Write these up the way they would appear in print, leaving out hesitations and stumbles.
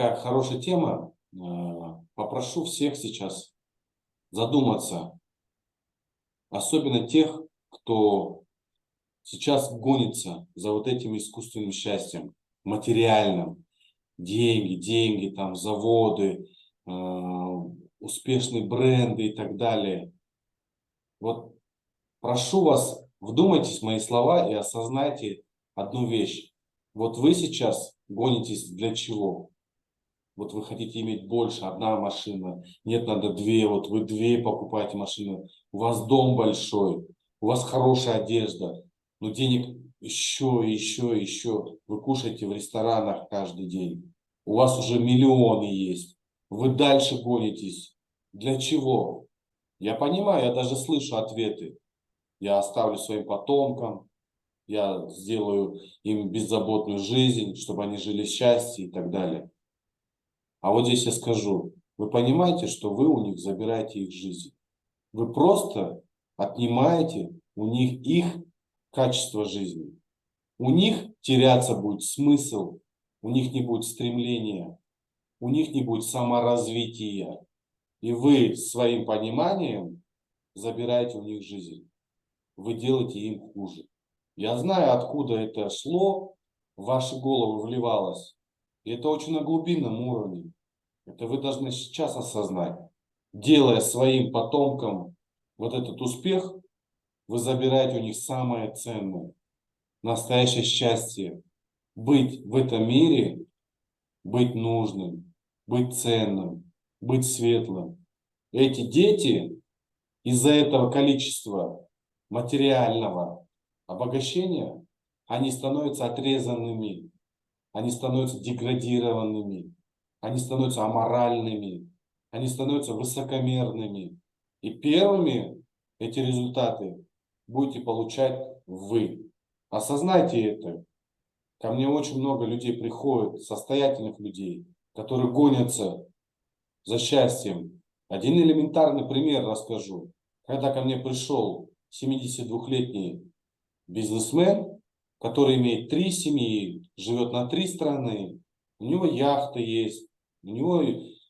Такая хорошая тема. Попрошу всех сейчас задуматься, особенно тех, кто сейчас гонится за вот этим искусственным счастьем, материальным. Деньги, деньги, там, заводы, успешные бренды и так далее. Вот прошу вас, вдумайтесь в мои слова и осознайте одну вещь. Вот вы сейчас гонитесь для чего? Вот вы хотите иметь больше, одна машина, нет, надо две, вот вы две покупаете машины, у вас дом большой, у вас хорошая одежда, но денег еще, еще, еще, вы кушаете в ресторанах каждый день, у вас уже миллионы есть, вы дальше гонитесь. Для чего? Я понимаю, я даже слышу ответы. Я оставлю своим потомкам, я сделаю им беззаботную жизнь, чтобы они жили в счастье и так далее. А вот здесь я скажу, вы понимаете, что вы у них забираете их жизнь. Вы просто отнимаете у них их качество жизни. У них теряться будет смысл, у них не будет стремления, у них не будет саморазвития. И вы своим пониманием забираете у них жизнь. Вы делаете им хуже. Я знаю, откуда это шло, в ваши головы вливалось. И это очень на глубинном уровне. Это вы должны сейчас осознать. Делая своим потомкам вот этот успех, вы забираете у них самое ценное, настоящее счастье. Быть в этом мире, быть нужным, быть ценным, быть светлым. Эти дети из-за этого количества материального обогащения, они становятся отрезанными, они становятся деградированными, они становятся аморальными, они становятся высокомерными. И первыми эти результаты будете получать вы. Осознайте это. Ко мне очень много людей приходит, состоятельных людей, которые гонятся за счастьем. Один элементарный пример расскажу. Когда ко мне пришел 72-летний бизнесмен, который имеет 3 семьи, живет на 3 страны, у него яхта есть, у него,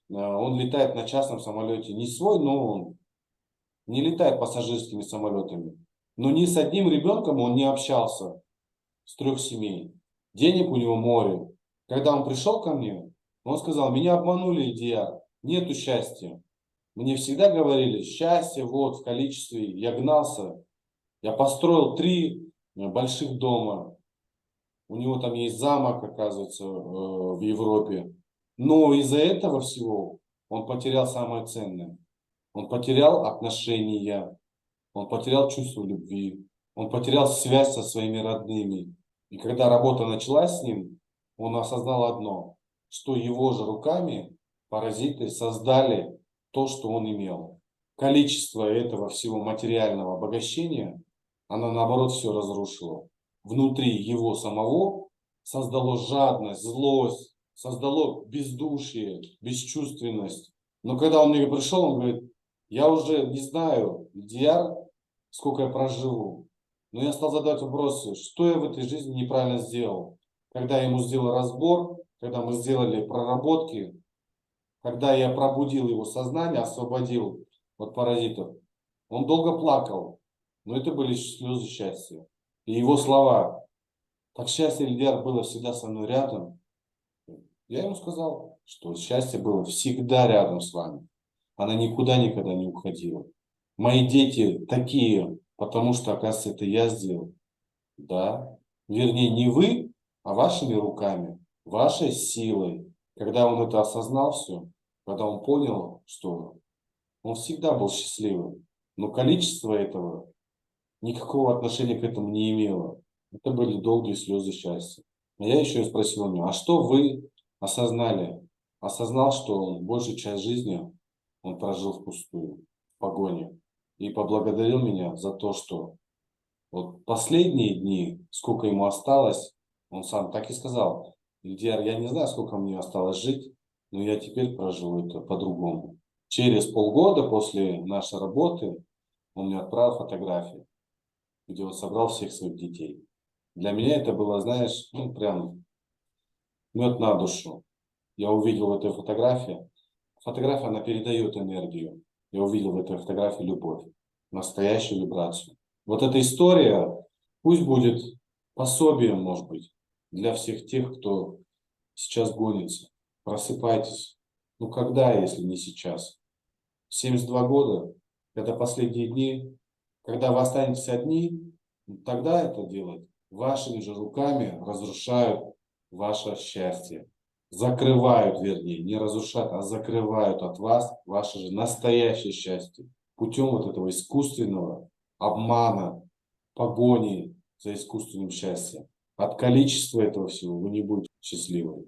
он летает на частном самолете, не свой, но он не летает пассажирскими самолетами. Но ни с одним ребенком он не общался с 3 семей. Денег у него море. Когда он пришел ко мне, он сказал, меня обманули, Идиар, нету счастья. Мне всегда говорили, счастье вот в количестве, я гнался, я построил 3 больших дома. У него там есть замок, оказывается, в Европе. Но из-за этого всего он потерял самое ценное. Он потерял отношения, он потерял чувство любви, он потерял связь со своими родными. И когда работа началась с ним, он осознал одно, что его же руками паразиты создали то, что он имел. Количество этого всего материального обогащения, оно наоборот все разрушило. Внутри его самого создало жадность, злость, создало бездушие, бесчувственность. Но когда он мне пришел, он говорит, я уже не знаю, Дьяр, сколько я проживу. Но я стал задавать вопросы, что я в этой жизни неправильно сделал. Когда я ему сделал разбор, когда мы сделали проработки, когда я пробудил его сознание, освободил от паразитов, он долго плакал, но это были слезы счастья. И его слова, так счастье, Ильдар, было всегда со мной рядом. Я ему сказал, что счастье было всегда рядом с вами. Она никуда никогда не уходила. Мои дети такие, потому что, оказывается, это я сделал. Да. Вернее, не вы, а вашими руками, вашей силой. Когда он это осознал все, когда он понял, что он всегда был счастливым, но количество этого никакого отношения к этому не имело. Это были долгие слезы счастья. А я еще и спросил у него, а что вы осознали? Осознал, что он большую часть жизни он прожил впустую, в погоне. И поблагодарил меня за то, что вот последние дни, сколько ему осталось, он сам так и сказал, Ильдияр, я не знаю, сколько мне осталось жить, но я теперь проживу это по-другому. Через полгода после нашей работы он мне отправил фотографии, где он собрал всех своих детей. Для меня это было, знаешь, ну прям мед на душу. я увидел в этой фотографии. Фотография, она передает энергию. Я увидел в этой фотографии любовь, настоящую вибрацию. Вот эта история пусть будет пособием, может быть, для всех тех, кто сейчас гонится. Просыпайтесь. Ну когда, если не сейчас? 72 года, это последние дни. Когда вы останетесь одни, тогда это делать вашими же руками разрушают ваше счастье. Закрывают, вернее, не разрушают, а закрывают от вас ваше же настоящее счастье. Путем вот этого искусственного обмана, погони за искусственным счастьем. От количества этого всего вы не будете счастливы.